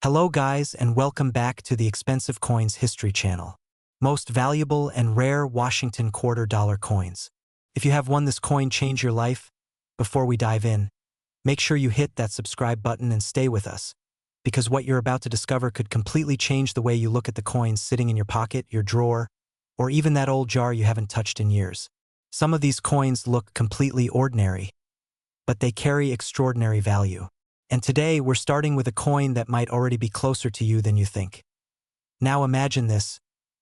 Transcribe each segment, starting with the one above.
Hello guys and welcome back to the Expensive Coins History channel. Most valuable and rare Washington quarter dollar coins. If you have won this coin change your life, before we dive in, make sure you hit that subscribe button and stay with us, because what you're about to discover could completely change the way you look at the coins sitting in your pocket, your drawer, or even that old jar you haven't touched in years. Some of these coins look completely ordinary, but they carry extraordinary value. And today, we're starting with a coin that might already be closer to you than you think. Now imagine this.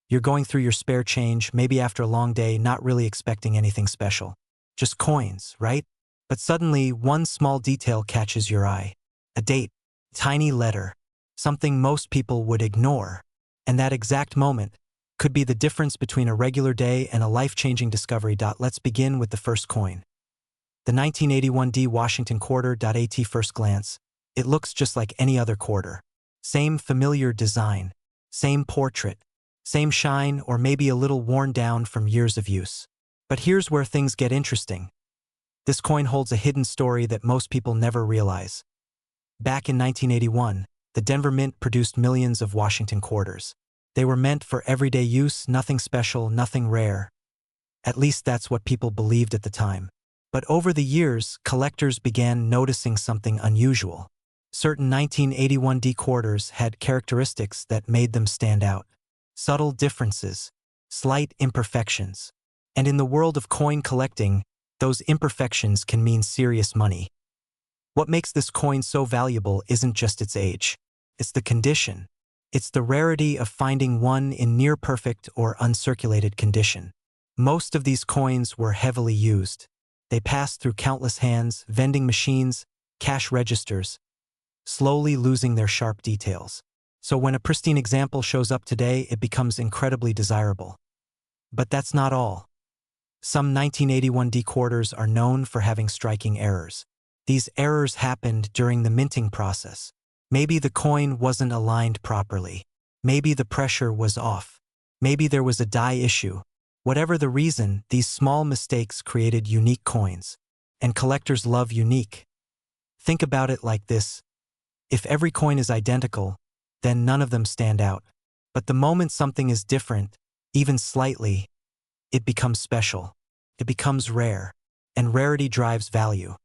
You're going through your spare change, maybe after a long day, not really expecting anything special. Just coins, right? But suddenly, one small detail catches your eye. A date, tiny letter, something most people would ignore. And that exact moment could be the difference between a regular day and a life-changing discovery. Let's begin with the first coin. The 1981 D Washington quarter. At first glance, it looks just like any other quarter. Same familiar design, same portrait, same shine, or maybe a little worn down from years of use. But here's where things get interesting. This coin holds a hidden story that most people never realize. Back in 1981, the Denver Mint produced millions of Washington quarters. They were meant for everyday use, nothing special, nothing rare. At least that's what people believed at the time. But over the years, collectors began noticing something unusual. Certain 1981 D quarters had characteristics that made them stand out. Subtle differences, slight imperfections. And in the world of coin collecting, those imperfections can mean serious money. What makes this coin so valuable isn't just its age. It's the condition. It's the rarity of finding one in near-perfect or uncirculated condition. Most of these coins were heavily used. They passed through countless hands, vending machines, cash registers, slowly losing their sharp details. So when a pristine example shows up today, it becomes incredibly desirable. But that's not all. Some 1981 D quarters are known for having striking errors. These errors happened during the minting process. Maybe the coin wasn't aligned properly. Maybe the pressure was off. Maybe there was a die issue. Whatever the reason, these small mistakes created unique coins. And collectors love unique. Think about it like this. If every coin is identical, then none of them stand out. But the moment something is different, even slightly, it becomes special. It becomes rare. And rarity drives value.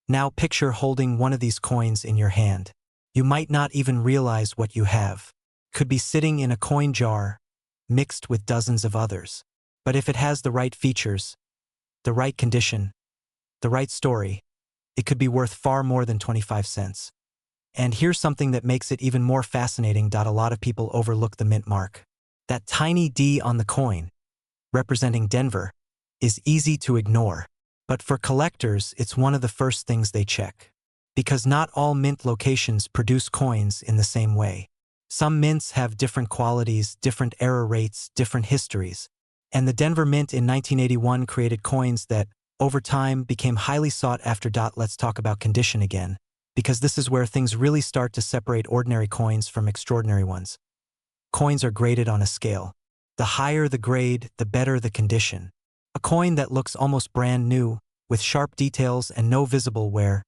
Now picture holding one of these coins in your hand. You might not even realize what you have. Could be sitting in a coin jar, mixed with dozens of others. But if it has the right features, the right condition, the right story, it could be worth far more than 25 cents. And here's something that makes it even more fascinating. A lot of people overlook the mint mark. That tiny D on the coin, representing Denver, is easy to ignore. But for collectors, it's one of the first things they check. Because not all mint locations produce coins in the same way. Some mints have different qualities, different error rates, different histories. And the Denver Mint in 1981 created coins that, over time, became highly sought after. Let's talk about condition again, because this is where things really start to separate ordinary coins from extraordinary ones. Coins are graded on a scale. The higher the grade, the better the condition. A coin that looks almost brand new, with sharp details and no visible wear,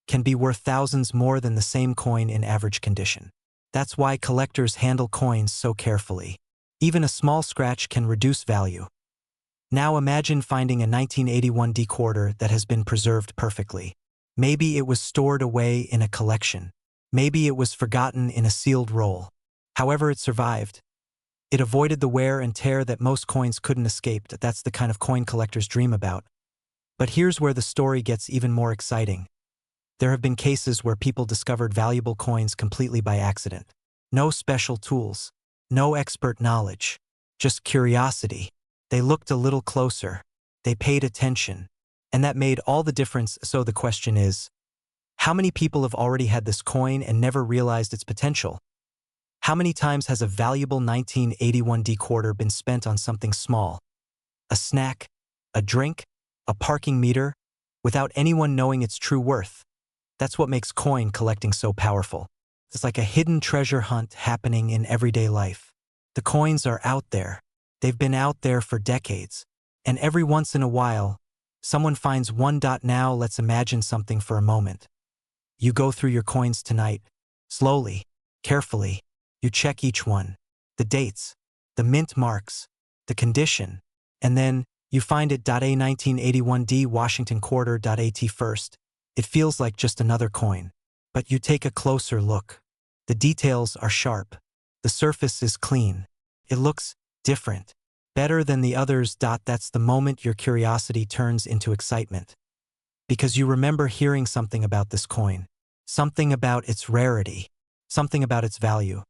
can be worth thousands more than the same coin in average condition. That's why collectors handle coins so carefully. Even a small scratch can reduce value. Now imagine finding a 1981 D quarter that has been preserved perfectly. Maybe it was stored away in a collection. Maybe it was forgotten in a sealed roll. However it survived, it avoided the wear and tear that most coins couldn't escape. That's the kind of coin collectors dream about. But here's where the story gets even more exciting. There have been cases where people discovered valuable coins completely by accident. No special tools. No expert knowledge, just curiosity. They looked a little closer. They paid attention. And that made all the difference. So the question is, how many people have already had this coin and never realized its potential? How many times has a valuable 1981 D quarter been spent on something small? A snack, a drink, a parking meter, without anyone knowing its true worth? That's what makes coin collecting so powerful. It's like a hidden treasure hunt happening in everyday life. The coins are out there. They've been out there for decades. And every once in a while, someone finds one. Now let's imagine something for a moment. You go through your coins tonight, slowly, carefully. You check each one. The dates, the mint marks, the condition, and then you find it. A 1981D Washington quarter.at first. It feels like just another coin. But you take a closer look. The details are sharp. The surface is clean. It looks different. Better than the others. That's the moment your curiosity turns into excitement. Because you remember hearing something about this coin. Something about its rarity. Something about its value.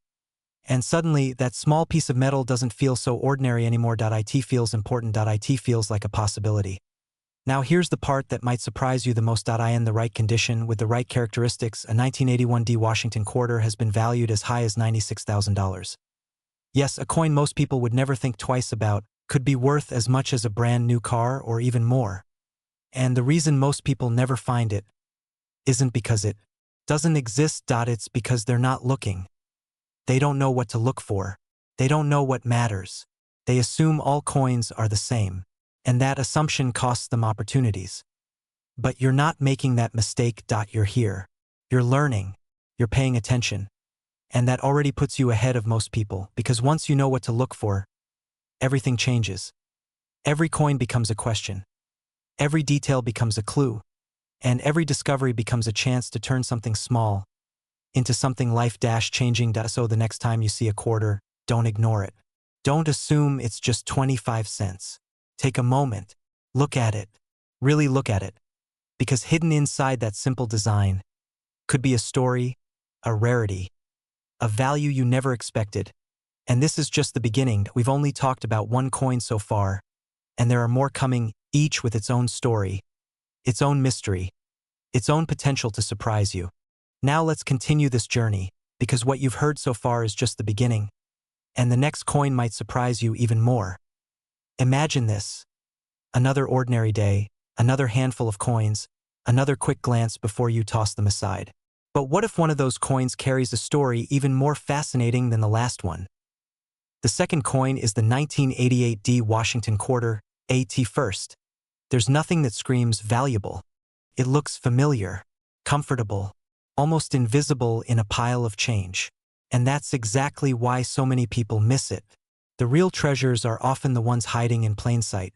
And suddenly, that small piece of metal doesn't feel so ordinary anymore. It feels important. It feels like a possibility. Now here's the part that might surprise you the most. In the right condition, with the right characteristics, a 1981D Washington quarter has been valued as high as $96,000. Yes, a coin most people would never think twice about, could be worth as much as a brand new car or even more. And the reason most people never find it isn't because it doesn't exist. It's because they're not looking. They don't know what to look for. They don't know what matters. They assume all coins are the same. And that assumption costs them opportunities. But you're not making that mistake. You're here. You're learning. You're paying attention. And that already puts you ahead of most people, because once you know what to look for, everything changes. Every coin becomes a question. Every detail becomes a clue. And every discovery becomes a chance to turn something small into something life-changing. So the next time you see a quarter, don't ignore it. Don't assume it's just 25 cents. Take a moment. Look at it. Really look at it. Because hidden inside that simple design could be a story, a rarity, a value you never expected. And this is just the beginning. We've only talked about one coin so far, and there are more coming, each with its own story, its own mystery, its own potential to surprise you. Now let's continue this journey, because what you've heard so far is just the beginning, and the next coin might surprise you even more. Imagine this. Another ordinary day, another handful of coins, another quick glance before you toss them aside. But what if one of those coins carries a story even more fascinating than the last one? The second coin is the 1988D Washington quarter, AT first. There's nothing that screams valuable. It looks familiar, comfortable, almost invisible in a pile of change. And that's exactly why so many people miss it. The real treasures are often the ones hiding in plain sight.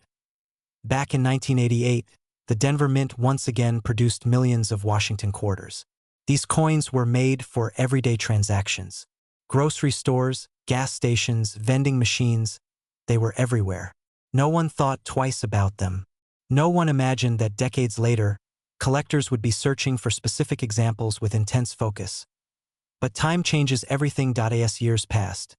Back in 1988, the Denver Mint once again produced millions of Washington quarters. These coins were made for everyday transactions. Grocery stores, gas stations, vending machines, they were everywhere. No one thought twice about them. No one imagined that decades later, collectors would be searching for specific examples with intense focus. But time changes everything. As years passed,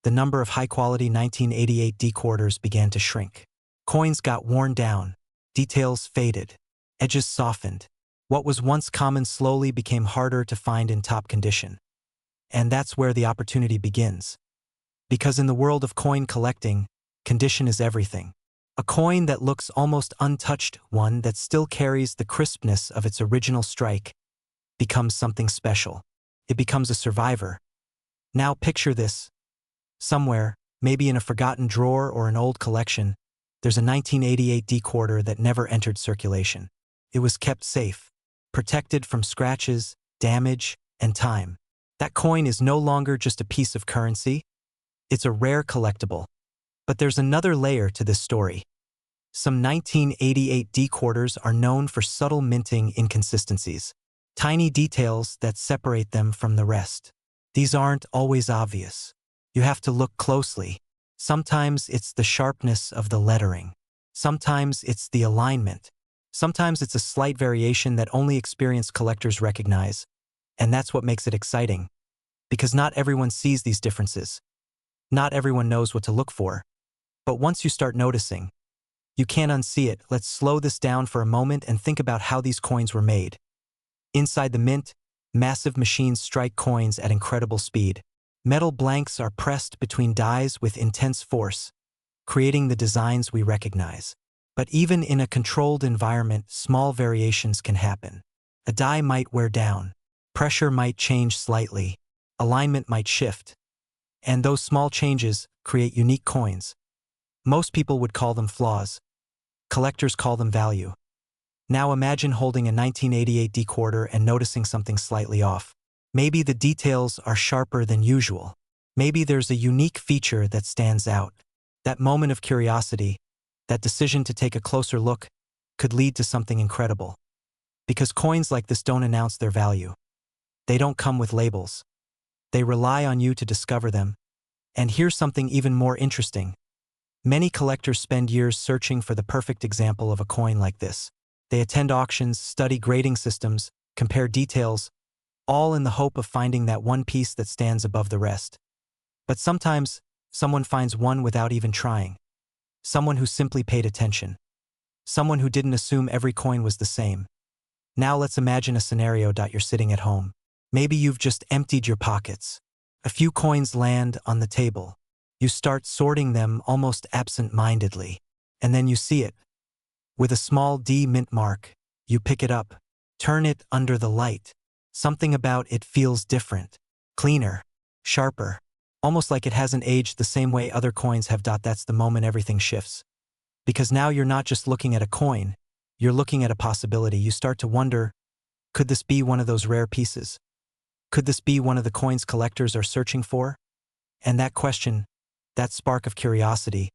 the number of high-quality 1988D quarters began to shrink. Coins got worn down, details faded, edges softened. What was once common slowly became harder to find in top condition. And that's where the opportunity begins. Because in the world of coin collecting, condition is everything. A coin that looks almost untouched, one that still carries the crispness of its original strike, becomes something special. It becomes a survivor. Now picture this. Somewhere, maybe in a forgotten drawer or an old collection, there's a 1988D quarter that never entered circulation. It was kept safe, protected from scratches, damage, and time. That coin is no longer just a piece of currency. It's a rare collectible. But there's another layer to this story. Some 1988D quarters are known for subtle minting inconsistencies, tiny details that separate them from the rest. These aren't always obvious. You have to look closely. Sometimes it's the sharpness of the lettering. Sometimes it's the alignment. Sometimes it's a slight variation that only experienced collectors recognize. And that's what makes it exciting. Because not everyone sees these differences. Not everyone knows what to look for. But once you start noticing, you can't unsee it. Let's slow this down for a moment and think about how these coins were made. Inside the mint, massive machines strike coins at incredible speed. Metal blanks are pressed between dies with intense force, creating the designs we recognize. But even in a controlled environment, small variations can happen. A die might wear down. Pressure might change slightly. Alignment might shift. And those small changes create unique coins. Most people would call them flaws. Collectors call them value. Now imagine holding a 1988D quarter and noticing something slightly off. Maybe the details are sharper than usual. Maybe there's a unique feature that stands out. That moment of curiosity, that decision to take a closer look, could lead to something incredible. Because coins like this don't announce their value. They don't come with labels. They rely on you to discover them. And here's something even more interesting. Many collectors spend years searching for the perfect example of a coin like this. They attend auctions, study grading systems, compare details, all in the hope of finding that one piece that stands above the rest. But sometimes, someone finds one without even trying. Someone who simply paid attention. Someone who didn't assume every coin was the same. Now let's imagine a scenario. You're sitting at home. Maybe you've just emptied your pockets. A few coins land on the table. You start sorting them almost absent-mindedly. And then you see it. With a small D mint mark, you pick it up, turn it under the light. Something about it feels different, cleaner, sharper, almost like it hasn't aged the same way other coins have. That's the moment everything shifts. Because now you're not just looking at a coin, you're looking at a possibility. You start to wonder, could this be one of those rare pieces? Could this be one of the coins collectors are searching for? And that question, that spark of curiosity,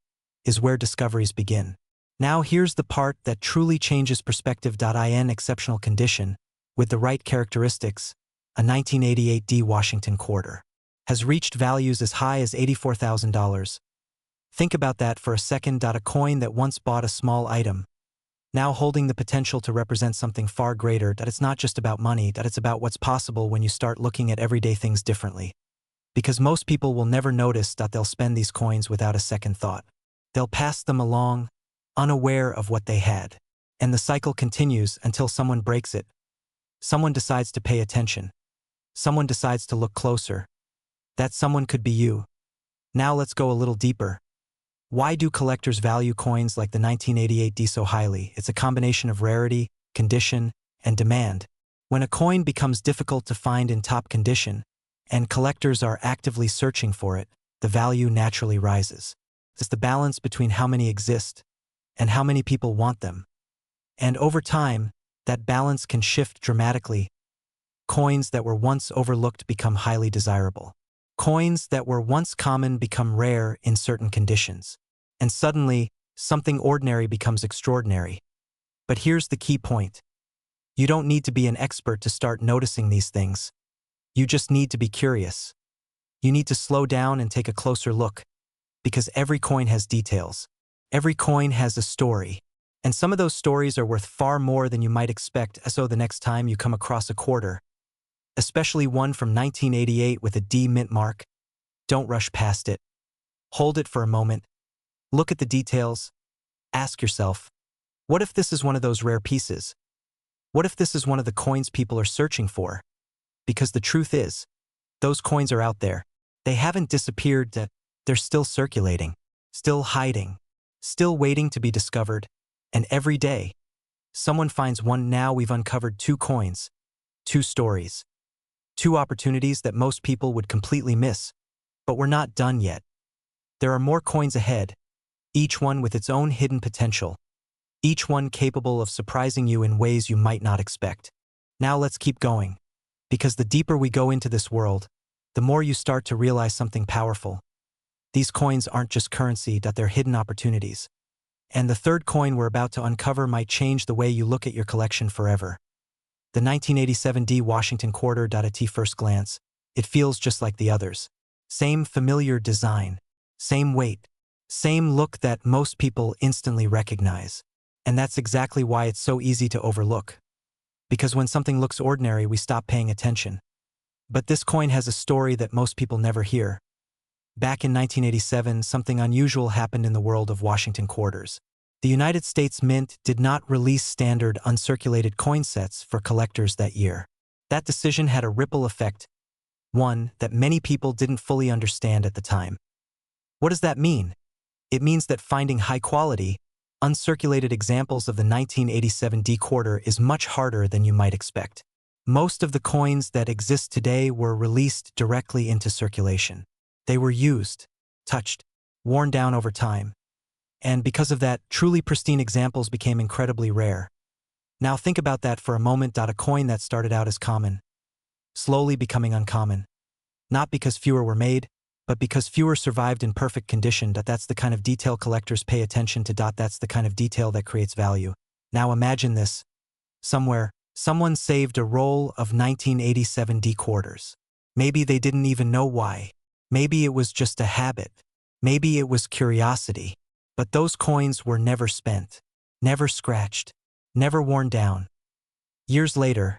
is where discoveries begin. Now here's the part that truly changes perspective. In exceptional condition, with the right characteristics, a 1988 D Washington quarter has reached values as high as $84,000. Think about that for a second. A coin that once bought a small item, now holding the potential to represent something far greater. It's not just about money, it's about what's possible when you start looking at everyday things differently. Because most people will never notice that they'll spend these coins without a second thought. They'll pass them along, unaware of what they had. And the cycle continues until someone breaks it. Someone decides to pay attention. Someone decides to look closer. That someone could be you. Now let's go a little deeper. Why do collectors value coins like the 1988 D so highly? It's a combination of rarity, condition, and demand. When a coin becomes difficult to find in top condition, and collectors are actively searching for it, the value naturally rises. It's the balance between how many exist and how many people want them. And over time, that balance can shift dramatically. Coins that were once overlooked become highly desirable. Coins that were once common become rare in certain conditions. And suddenly, something ordinary becomes extraordinary. But here's the key point. You don't need to be an expert to start noticing these things. You just need to be curious. You need to slow down and take a closer look. Because every coin has details. Every coin has a story. And some of those stories are worth far more than you might expect. So the next time you come across a quarter, especially one from 1988 with a D mint mark, don't rush past it. Hold it for a moment. Look at the details. Ask yourself, what if this is one of those rare pieces? What if this is one of the coins people are searching for? Because the truth is, those coins are out there. They haven't disappeared. They're still circulating, still hiding, still waiting to be discovered. And every day, someone finds one. Now we've uncovered 2 coins, 2 stories, 2 opportunities that most people would completely miss. But we're not done yet. There are more coins ahead, each one with its own hidden potential, each one capable of surprising you in ways you might not expect. Now let's keep going. Because the deeper we go into this world, the more you start to realize something powerful. These coins aren't just currency, they're hidden opportunities. And the third coin we're about to uncover might change the way you look at your collection forever. The 1987 D Washington quarter. At first glance, it feels just like the others. Same familiar design, same weight, same look that most people instantly recognize. And that's exactly why it's so easy to overlook. Because when something looks ordinary, we stop paying attention. But this coin has a story that most people never hear. Back in 1987, something unusual happened in the world of Washington quarters. The United States Mint did not release standard uncirculated coin sets for collectors that year. That decision had a ripple effect, one that many people didn't fully understand at the time. What does that mean? It means that finding high-quality, uncirculated examples of the 1987 D quarter is much harder than you might expect. Most of the coins that exist today were released directly into circulation. They were used, touched, worn down over time. And because of that, truly pristine examples became incredibly rare. Now think about that for a moment. A coin that started out as common, slowly becoming uncommon. Not because fewer were made, but because fewer survived in perfect condition. That's the kind of detail collectors pay attention to. That's the kind of detail that creates value. Now imagine this. Somewhere, someone saved a roll of 1987 D quarters. Maybe they didn't even know why. Maybe it was just a habit. Maybe it was curiosity. But those coins were never spent, never scratched, never worn down. Years later,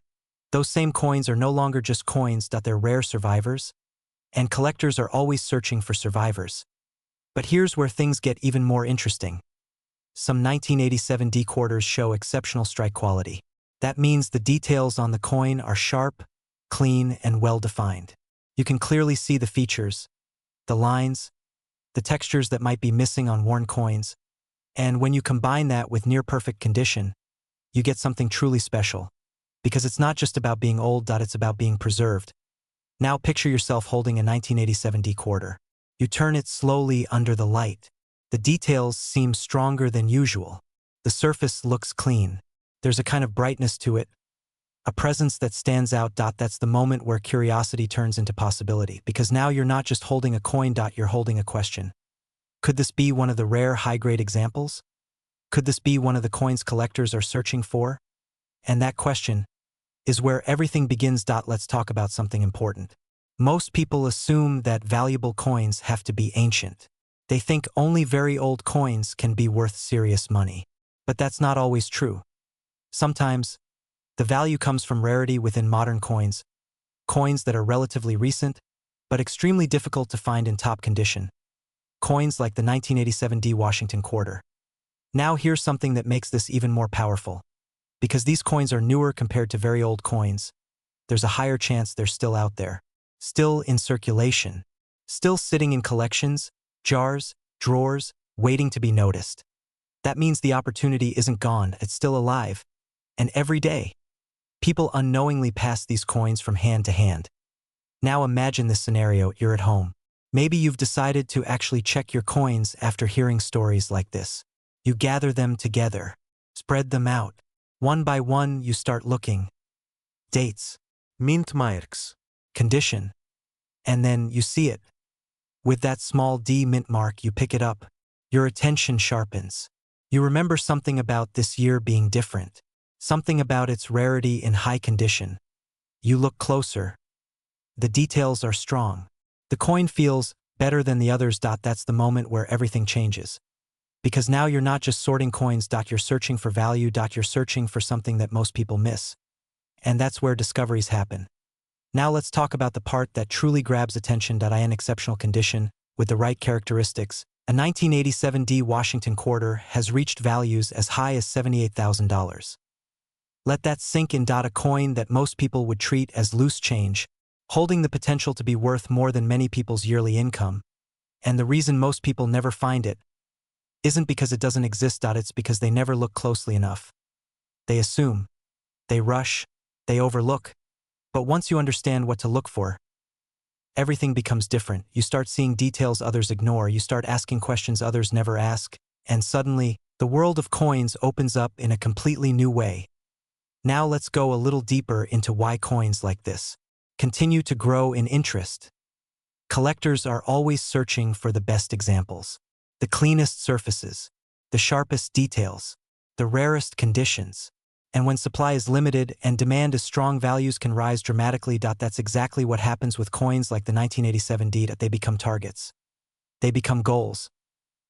those same coins are no longer just coins. They're rare survivors, and collectors are always searching for survivors. But here's where things get even more interesting. Some 1987 D quarters show exceptional strike quality. That means the details on the coin are sharp, clean, and well-defined. You can clearly see the features, the lines, the textures that might be missing on worn coins, and when you combine that with near-perfect condition, you get something truly special. Because it's not just about being old, it's about being preserved. Now picture yourself holding a 1987 D quarter. You turn it slowly under the light. The details seem stronger than usual. The surface looks clean. There's a kind of brightness to it, a presence that stands out. That's the moment where curiosity turns into possibility, because now you're not just holding a coin. You're holding a question. Could this be one of the rare high-grade examples? Could this be one of the coins collectors are searching for? And that question is where everything begins. Let's talk about something important. Most people assume that valuable coins have to be ancient. They think only very old coins can be worth serious money. But that's not always true. Sometimes, the value comes from rarity within modern coins, coins that are relatively recent, but extremely difficult to find in top condition. Coins like the 1987 D Washington quarter. Now here's something that makes this even more powerful. Because these coins are newer compared to very old coins, there's a higher chance they're still out there, still in circulation, still sitting in collections, jars, drawers, waiting to be noticed. That means the opportunity isn't gone, it's still alive. And every day, people unknowingly pass these coins from hand to hand. Now imagine this scenario. You're at home. Maybe you've decided to actually check your coins after hearing stories like this. You gather them together, spread them out. One by one, you start looking. Dates, mint marks, condition, and then you see it. With that small D mint mark, you pick it up. Your attention sharpens. You remember something about this year being different, something about its rarity in high condition. You look closer. The details are strong. The coin feels better than the others. That's the moment where everything changes. Because now you're not just sorting coins. You're searching for value. You're searching for something that most people miss. And that's where discoveries happen. Now let's talk about the part that truly grabs attention. In exceptional condition, with the right characteristics, a 1987 D Washington quarter has reached values as high as $78,000. Let that sink in. A coin that most people would treat as loose change, holding the potential to be worth more than many people's yearly income. And the reason most people never find it isn't because it doesn't exist. It's because they never look closely enough. They assume, they rush, they overlook. But once you understand what to look for, everything becomes different. You start seeing details others ignore. You start asking questions others never ask. And suddenly, the world of coins opens up in a completely new way. Now let's go a little deeper into why coins like this continue to grow in interest. Collectors are always searching for the best examples, the cleanest surfaces, the sharpest details, the rarest conditions. And when supply is limited and demand is strong, values can rise dramatically. That's exactly what happens with coins like the 1987 D. They become targets. They become goals.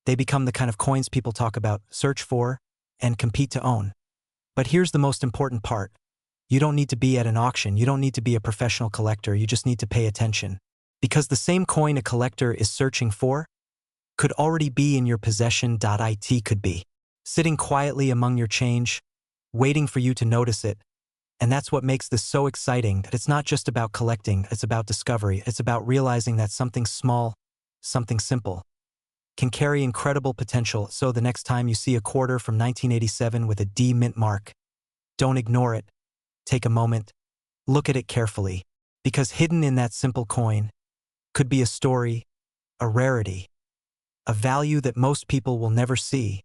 They become the kind of coins people talk about, search for, and compete to own. But here's the most important part. You don't need to be at an auction. You don't need to be a professional collector. You just need to pay attention. Because the same coin a collector is searching for could already be in your possession. It could be sitting quietly among your change, waiting for you to notice it. And that's what makes this so exciting. That it's not just about collecting, it's about discovery. It's about realizing that something small, something simple, can carry incredible potential. So the next time you see a quarter from 1987 with a D mint mark, don't ignore it. Take a moment, look at it carefully, because hidden in that simple coin could be a story, a rarity, a value that most people will never see.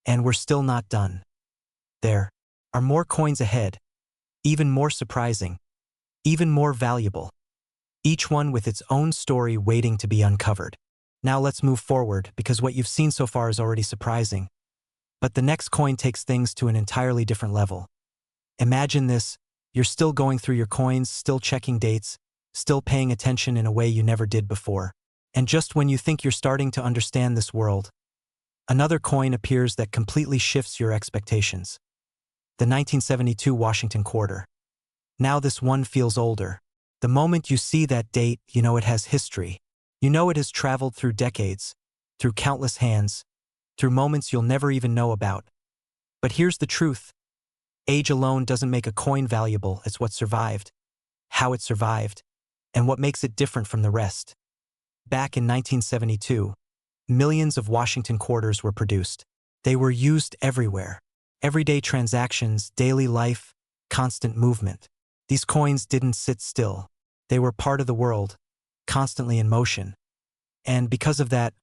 And we're still not done. There are more coins ahead, even more surprising, even more valuable, each one with its own story waiting to be uncovered. Now let's move forward, because what you've seen so far is already surprising. But the next coin takes things to an entirely different level. Imagine this: you're still going through your coins, still checking dates, still paying attention in a way you never did before. And just when you think you're starting to understand this world, another coin appears that completely shifts your expectations. The 1972 Washington quarter. Now this one feels older. The moment you see that date, you know it has history. You know it has traveled through decades, through countless hands, through moments you'll never even know about. But here's the truth. Age alone doesn't make a coin valuable. It's what survived, how it survived, and what makes it different from the rest. Back in 1972, millions of Washington quarters were produced. They were used everywhere. Everyday transactions, daily life, constant movement. These coins didn't sit still. They were part of the world, constantly in motion. And because of that,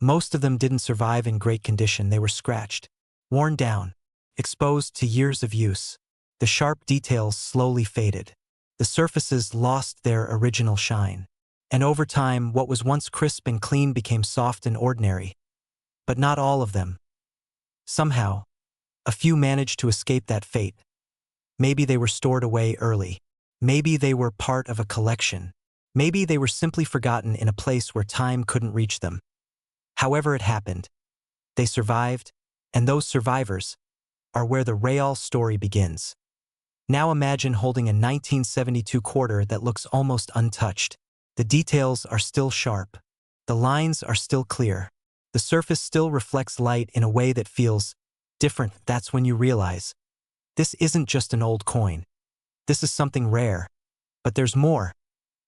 most of them didn't survive in great condition. They were scratched, worn down, exposed to years of use. The sharp details slowly faded. The surfaces lost their original shine. And over time, what was once crisp and clean became soft and ordinary. But not all of them. Somehow, a few managed to escape that fate. Maybe they were stored away early. Maybe they were part of a collection. Maybe they were simply forgotten in a place where time couldn't reach them. However it happened, they survived, and those survivors are where the real story begins. Now imagine holding a 1972 quarter that looks almost untouched. The details are still sharp. The lines are still clear. The surface still reflects light in a way that feels different. That's when you realize this isn't just an old coin. This is something rare. But there's more.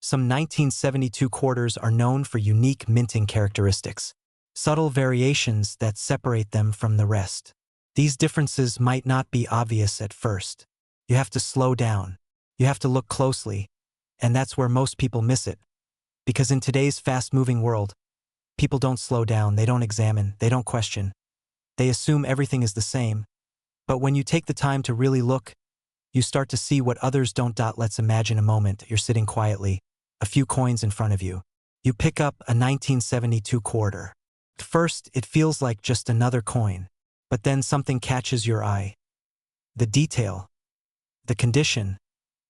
Some 1972 quarters are known for unique minting characteristics, subtle variations that separate them from the rest. These differences might not be obvious at first. You have to slow down. You have to look closely. And that's where most people miss it. Because in today's fast-moving world, people don't slow down, they don't examine, they don't question. They assume everything is the same. But when you take the time to really look, you start to see what others don't. Let's imagine a moment you're sitting quietly, a few coins in front of you. You pick up a 1972 quarter. At first, it feels like just another coin. But then something catches your eye. The detail, the condition,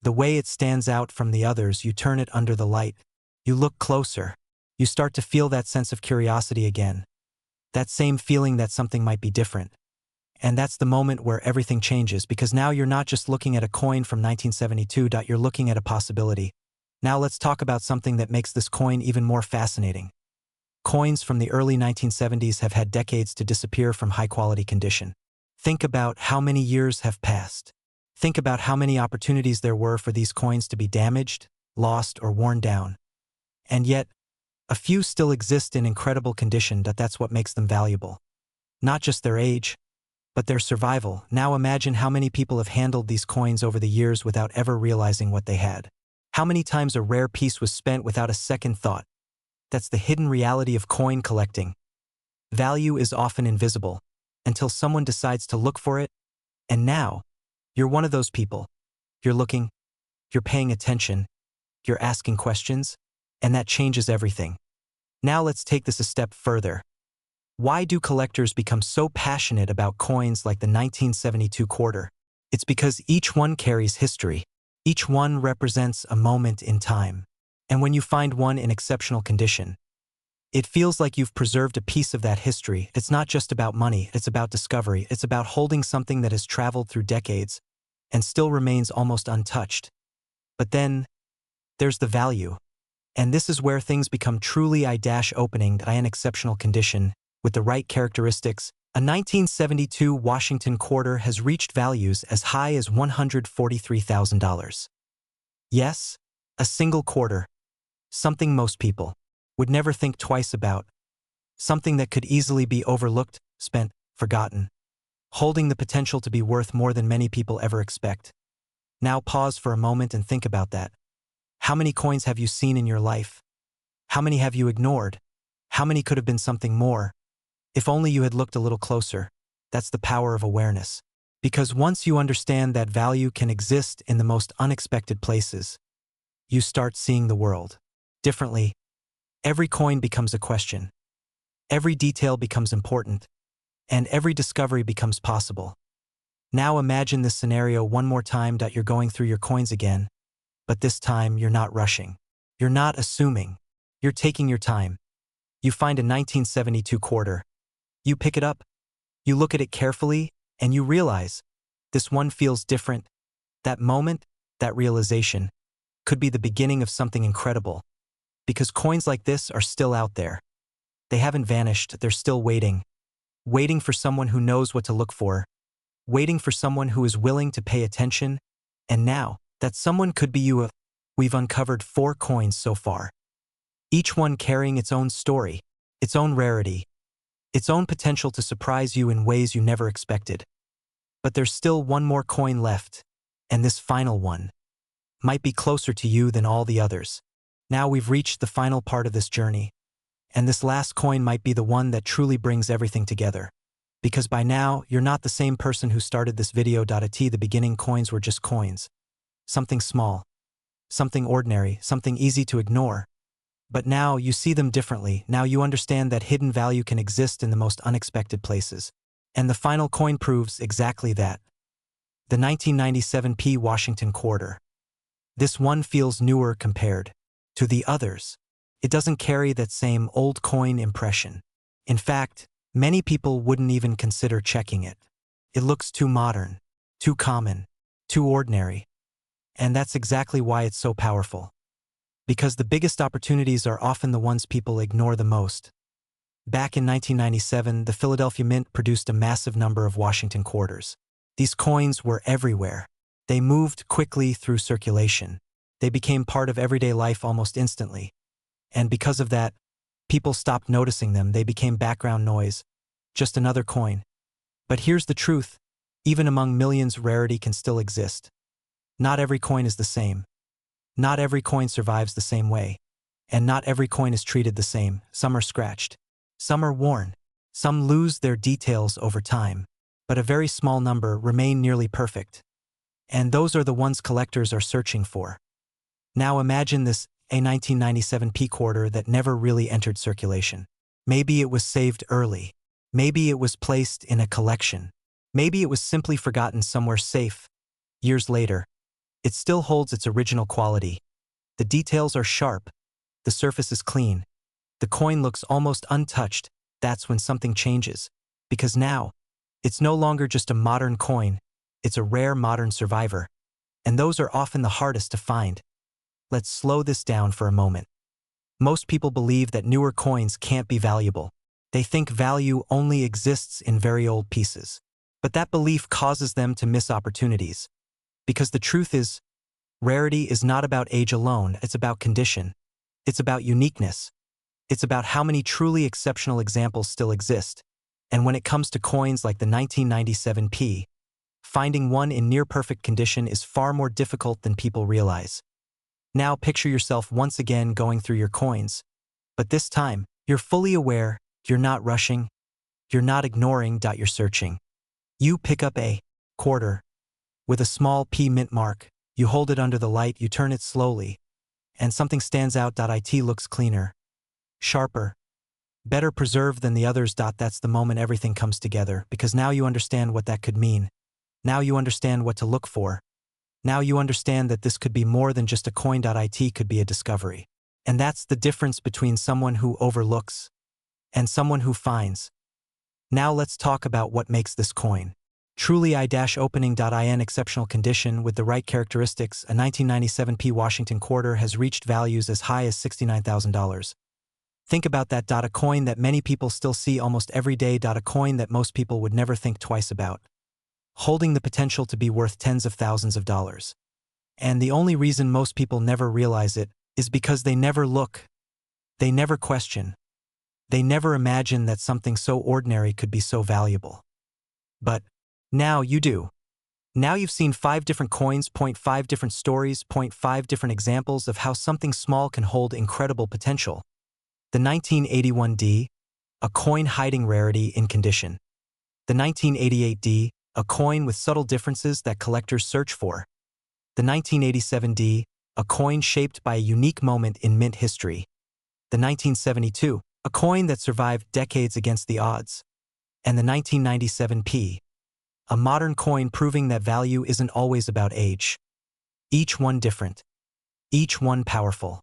the way it stands out from the others. You turn it under the light. You look closer. You start to feel that sense of curiosity again. That same feeling that something might be different. And that's the moment where everything changes, because now you're not just looking at a coin from 1972. You're looking at a possibility. Now let's talk about something that makes this coin even more fascinating. Coins from the early 1970s have had decades to disappear from high-quality condition. Think about how many years have passed. Think about how many opportunities there were for these coins to be damaged, lost, or worn down. And yet, a few still exist in incredible condition. That's what makes them valuable. Not just their age, but their survival. Now imagine how many people have handled these coins over the years without ever realizing what they had. How many times a rare piece was spent without a second thought. That's the hidden reality of coin collecting. Value is often invisible until someone decides to look for it. And now, you're one of those people. You're looking, you're paying attention, you're asking questions, and that changes everything. Now let's take this a step further. Why do collectors become so passionate about coins like the 1972 quarter? It's because each one carries history. Each one represents a moment in time. And when you find one in exceptional condition, it feels like you've preserved a piece of that history. It's not just about money, it's about discovery. It's about holding something that has traveled through decades and still remains almost untouched. But then, there's the value. And this is where things become truly opening in exceptional condition, with the right characteristics. A 1972 Washington quarter has reached values as high as $143,000. Yes, a single quarter. Something most people would never think twice about. Something that could easily be overlooked, spent, forgotten. Holding the potential to be worth more than many people ever expect. Now pause for a moment and think about that. How many coins have you seen in your life? How many have you ignored? How many could have been something more? If only you had looked a little closer. That's the power of awareness. Because once you understand that value can exist in the most unexpected places, you start seeing the world differently. Every coin becomes a question. Every detail becomes important. And every discovery becomes possible. Now imagine this scenario one more time. You're going through your coins again, but this time you're not rushing. You're not assuming. You're taking your time. You find a 1972 quarter. You pick it up. You look at it carefully, and you realize this one feels different. That moment, that realization, could be the beginning of something incredible. Because coins like this are still out there. They haven't vanished, they're still waiting. Waiting for someone who knows what to look for. Waiting for someone who is willing to pay attention. And now, that someone could be you. We've uncovered 4 coins so far. Each one carrying its own story, its own rarity, its own potential to surprise you in ways you never expected. But there's still one more coin left, and this final one might be closer to you than all the others. Now we've reached the final part of this journey, and this last coin might be the one that truly brings everything together. Because by now, you're not the same person who started this video. At the beginning, coins were just coins. Something small, something ordinary, something easy to ignore. But now you see them differently. Now you understand that hidden value can exist in the most unexpected places. And the final coin proves exactly that. The 1997 P Washington quarter. This one feels newer compared to the others. It doesn't carry that same old coin impression. In fact, many people wouldn't even consider checking it. It looks too modern, too common, too ordinary. And that's exactly why it's so powerful. Because the biggest opportunities are often the ones people ignore the most. Back in 1997, the Philadelphia Mint produced a massive number of Washington quarters. These coins were everywhere. They moved quickly through circulation. They became part of everyday life almost instantly. And because of that, people stopped noticing them. They became background noise. Just another coin. But here's the truth. Even among millions, rarity can still exist. Not every coin is the same. Not every coin survives the same way. And not every coin is treated the same. Some are scratched. Some are worn. Some lose their details over time. But a very small number remain nearly perfect. And those are the ones collectors are searching for. Now imagine this, a 1997 P quarter that never really entered circulation. Maybe it was saved early. Maybe it was placed in a collection. Maybe it was simply forgotten somewhere safe. Years later, it still holds its original quality. The details are sharp. The surface is clean. The coin looks almost untouched. That's when something changes. Because now, it's no longer just a modern coin. It's a rare modern survivor. And those are often the hardest to find. Let's slow this down for a moment. Most people believe that newer coins can't be valuable. They think value only exists in very old pieces. But that belief causes them to miss opportunities. Because the truth is, rarity is not about age alone, it's about condition. It's about uniqueness. It's about how many truly exceptional examples still exist. And when it comes to coins like the 1997 P, finding one in near-perfect condition is far more difficult than people realize. Now picture yourself once again going through your coins. But this time, you're fully aware, you're not rushing, you're not ignoring. You're searching. You pick up a quarter with a small P mint mark. You hold it under the light, you turn it slowly, and something stands out. It looks cleaner, sharper, better preserved than the others. That's the moment everything comes together, because now you understand what that could mean. Now you understand what to look for. Now you understand that this could be more than just a coin. It could be a discovery. And that's the difference between someone who overlooks and someone who finds. Now let's talk about what makes this coin truly I-opening.in exceptional condition with the right characteristics. A 1997 P Washington quarter has reached values as high as $69,000. Think about that. A coin that many people still see almost every day. A coin that most people would never think twice about. Holding the potential to be worth tens of thousands of dollars. And the only reason most people never realize it is because they never look. They never question. They never imagine that something so ordinary could be so valuable. But now you do. Now you've seen 5 different coins, 5 different stories, 5 different examples of how something small can hold incredible potential. The 1981 D, a coin hiding rarity in condition. The 1988 D, a coin with subtle differences that collectors search for. The 1987 D, a coin shaped by a unique moment in mint history. The 1972, a coin that survived decades against the odds. And the 1997 P, a modern coin proving that value isn't always about age. Each one different. Each one powerful.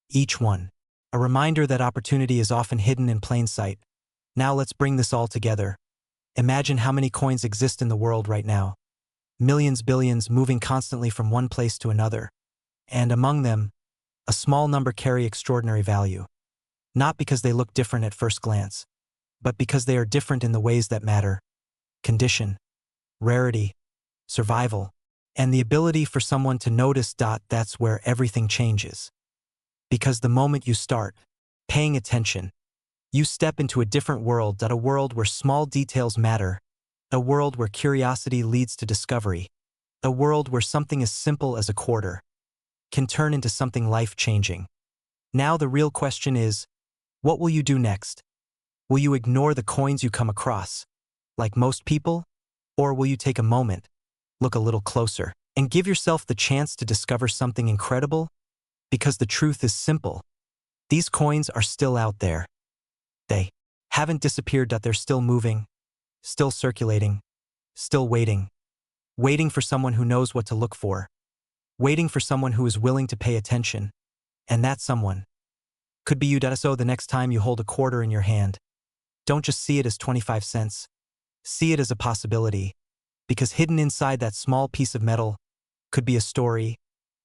Each one a reminder that opportunity is often hidden in plain sight. Now let's bring this all together. Imagine how many coins exist in the world right now. Millions, billions moving constantly from one place to another. And among them, a small number carry extraordinary value. Not because they look different at first glance, but because they are different in the ways that matter. Condition, rarity, survival, and the ability for someone to notice. That's where everything changes. Because the moment you start paying attention, you step into a different world, a world where small details matter, a world where curiosity leads to discovery, a world where something as simple as a quarter can turn into something life-changing. Now the real question is, what will you do next? Will you ignore the coins you come across, like most people? Or will you take a moment, look a little closer, and give yourself the chance to discover something incredible? Because the truth is simple. These coins are still out there. They haven't disappeared. They're still moving, still circulating, still waiting. Waiting for someone who knows what to look for. Waiting for someone who is willing to pay attention. And that someone could be you. So the next time you hold a quarter in your hand, don't just see it as 25 cents. See it as a possibility. Because hidden inside that small piece of metal could be a story,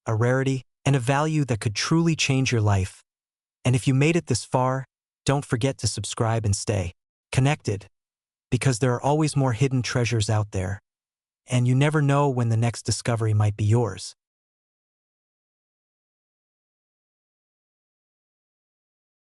a rarity, and a value that could truly change your life. And if you made it this far, don't forget to subscribe and stay connected, because there are always more hidden treasures out there, and you never know when the next discovery might be yours.